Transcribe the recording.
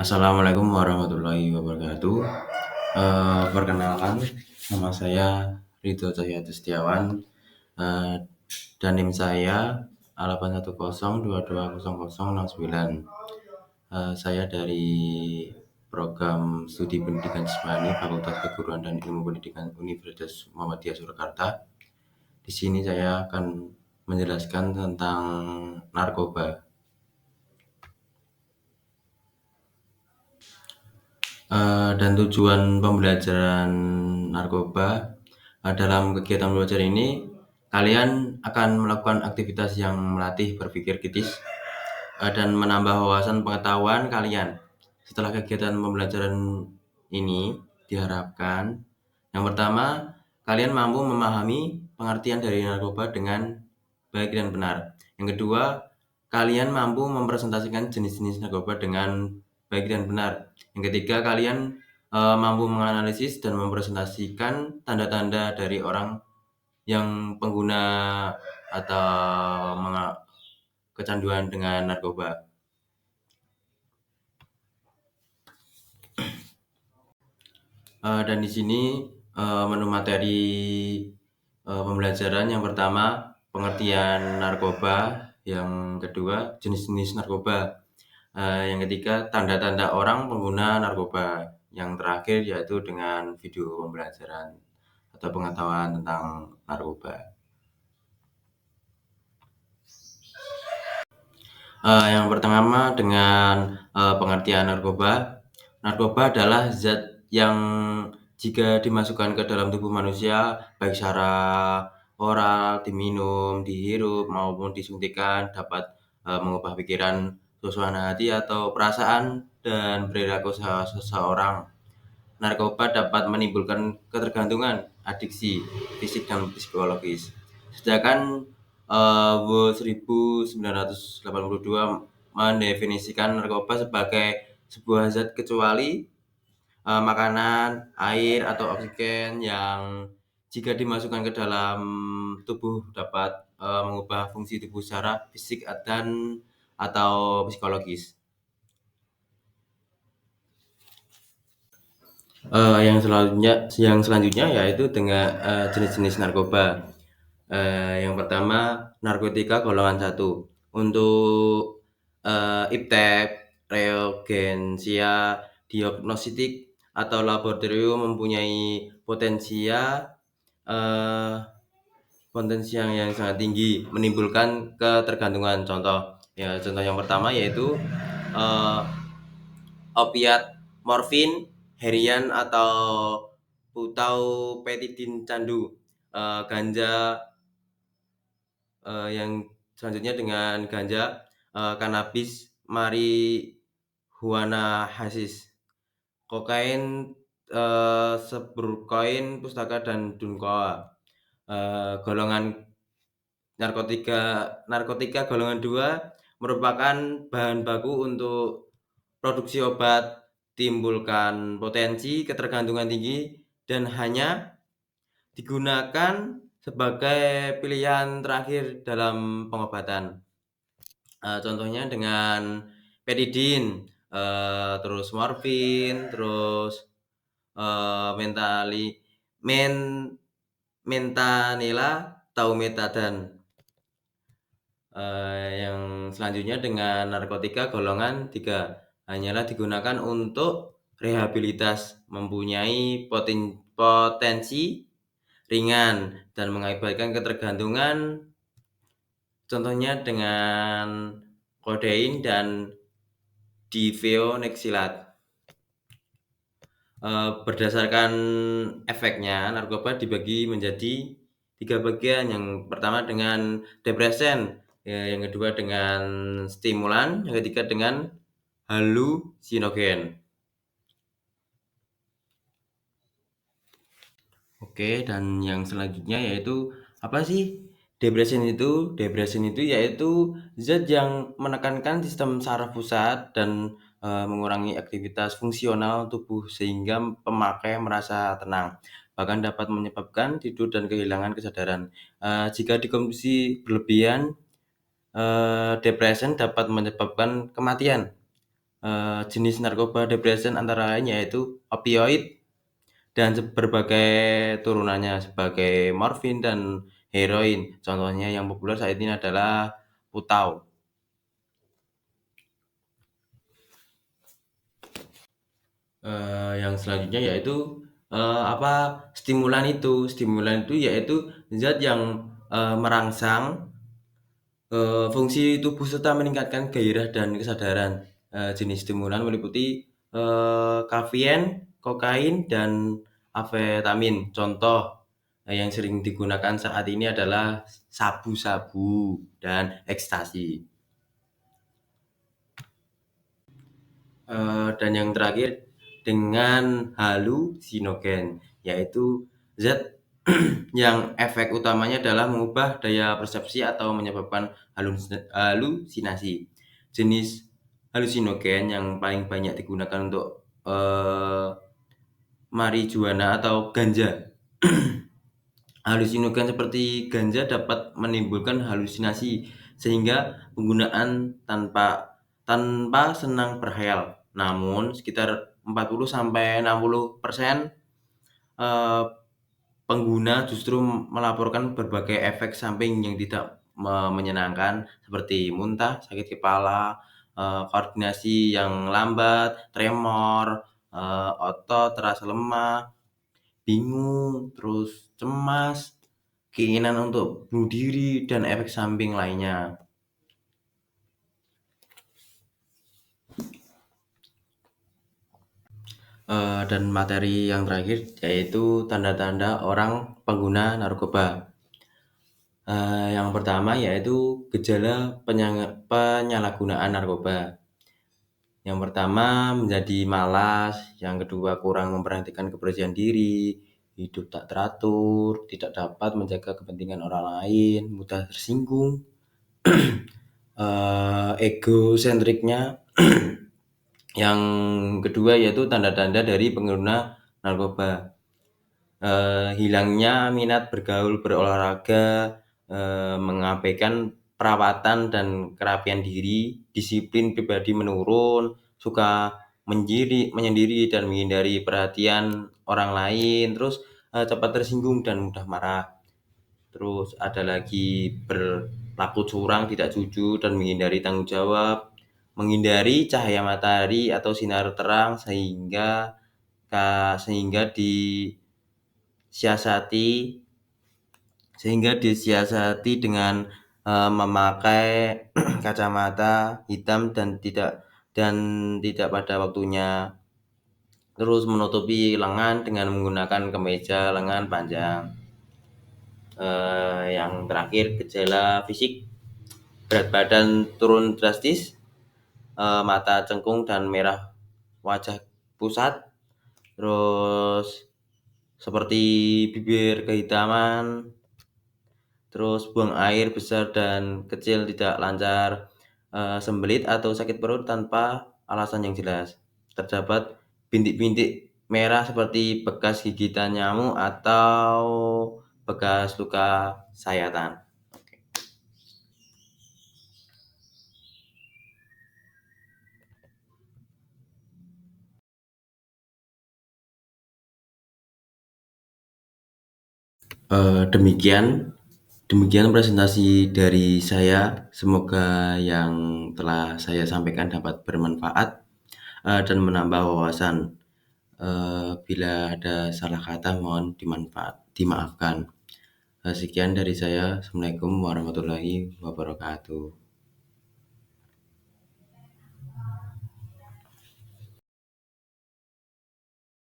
Assalamualaikum warahmatullahi wabarakatuh. Perkenalkan, nama saya Ridho Cahyati Setiawan, eh, dan NIM saya 810220069. Saya dari program studi pendidikan Jismani Fakultas Keguruan dan Ilmu Pendidikan Universitas Muhammadiyah Surakarta. Di sini saya akan menjelaskan tentang narkoba. Dan tujuan pembelajaran narkoba dalam kegiatan belajar ini, kalian akan melakukan aktivitas yang melatih berpikir kritis dan menambah wawasan pengetahuan kalian. Setelah kegiatan pembelajaran ini diharapkan, yang pertama, kalian mampu memahami pengertian dari narkoba dengan baik dan benar. Yang kedua, kalian mampu mempresentasikan jenis-jenis narkoba dengan baik dan benar. Yang ketiga, kalian mampu menganalisis dan mempresentasikan tanda-tanda dari orang yang pengguna atau kecanduan dengan narkoba. Dan di sini menu materi pembelajaran yang pertama pengertian narkoba, yang kedua jenis-jenis narkoba, yang ketiga tanda-tanda orang pengguna narkoba, yang terakhir yaitu dengan video pembelajaran atau pengetahuan tentang narkoba. Yang pertama dengan pengertian narkoba. Narkoba adalah zat yang jika dimasukkan ke dalam tubuh manusia, baik secara oral, diminum, dihirup, maupun disuntikan, dapat mengubah pikiran, suasana hati, atau perasaan dan perilaku seseorang. Narkoba dapat menimbulkan ketergantungan, adiksi, fisik dan psikologis. Sedangkan World 1982 mendefinisikan narkoba sebagai sebuah zat kecuali makanan, air, atau oksigen yang jika dimasukkan ke dalam tubuh dapat mengubah fungsi tubuh secara fisik dan atau psikologis. Yang selanjutnya yaitu dengan jenis-jenis narkoba. Yang pertama narkotika golongan 1. Untuk iptek, reagensia, diagnostik atau laboratorium mempunyai eh, potensi yang sangat tinggi menimbulkan ketergantungan. Contoh yang pertama yaitu eh, opiat, morfin, herian atau putau-petidin candu, ganja, yang selanjutnya dengan ganja, kanabis, marihuana, hasis, kokain, seburkoin, pustaka, dan dunkoa. Golongan narkotika golongan 2 merupakan bahan baku untuk produksi obat, timbulkan potensi ketergantungan tinggi, dan hanya digunakan sebagai pilihan terakhir dalam pengobatan. Contohnya dengan petidin, terus morfin, terus mentanila, taumetadan. Yang selanjutnya dengan narkotika golongan 3 hanyalah digunakan untuk rehabilitas, mempunyai potensi ringan dan mengakibatkan ketergantungan, contohnya dengan kodein dan difeoneksilat. Berdasarkan efeknya, narkoba dibagi menjadi 3 bagian. Yang pertama dengan depresan, yang kedua dengan stimulan, yang ketiga dengan halusinogen. Oke, dan yang selanjutnya yaitu apa sih depresan itu? Depresan itu yaitu zat yang menekankan sistem saraf pusat dan mengurangi aktivitas fungsional tubuh sehingga pemakai merasa tenang. Bahkan dapat menyebabkan tidur dan kehilangan kesadaran. Jika dikonsumsi berlebihan, depresan dapat menyebabkan kematian. Jenis narkoba depresan antara lain yaitu opioid dan berbagai turunannya sebagai morfin dan heroin. Contohnya yang populer saat ini adalah putau. Yang selanjutnya yaitu stimulan itu. Stimulan itu yaitu zat yang merangsang fungsi tubuh serta meningkatkan gairah dan kesadaran. Jenis stimulan meliputi kafein, kokain, dan amfetamin. Contoh yang sering digunakan saat ini adalah sabu-sabu dan ekstasi. Dan yang terakhir dengan halusinogen, yaitu zat yang efek utamanya adalah mengubah daya persepsi atau menyebabkan halusinasi. Jenis halusinogen yang paling banyak digunakan untuk marijuana atau ganja. Halusinogen seperti ganja dapat menimbulkan halusinasi sehingga penggunaan tanpa senang berhayal. Namun sekitar 40-60% pengguna justru melaporkan berbagai efek samping yang tidak menyenangkan seperti muntah, sakit kepala, koordinasi yang lambat, tremor, otot terasa lemah, bingung, terus cemas, keinginan untuk bunuh diri, dan efek samping lainnya. Dan materi yang terakhir yaitu tanda-tanda orang pengguna narkoba. Yang pertama yaitu gejala penyalahgunaan narkoba. Yang pertama menjadi malas, yang kedua kurang memperhatikan kebersihan diri, hidup tak teratur, tidak dapat menjaga kepentingan orang lain, mudah tersinggung, egosentriknya. Yang kedua yaitu tanda-tanda dari pengguna narkoba. Hilangnya minat bergaul, berolahraga, mengabaikan perawatan dan kerapian diri, disiplin pribadi menurun, suka menyendiri dan menghindari perhatian orang lain, terus cepat tersinggung dan mudah marah. Terus ada lagi berlaku curang, tidak jujur, dan menghindari tanggung jawab, menghindari cahaya matahari atau sinar terang sehingga disiasati dengan memakai kacamata hitam dan tidak pada waktunya. Terus menutupi lengan dengan menggunakan kemeja lengan panjang. Yang terakhir gejala fisik, berat badan turun drastis, mata cengkung dan merah, wajah pusat, terus seperti bibir kehitaman, terus buang air besar dan kecil tidak lancar, sembelit atau sakit perut tanpa alasan yang jelas. Terdapat bintik-bintik merah seperti bekas gigitan nyamuk atau bekas luka sayatan. Demikian presentasi dari saya. Semoga yang telah saya sampaikan dapat bermanfaat dan menambah wawasan. Bila ada salah kata mohon dimaafkan. Sekian dari saya. Assalamualaikum warahmatullahi wabarakatuh.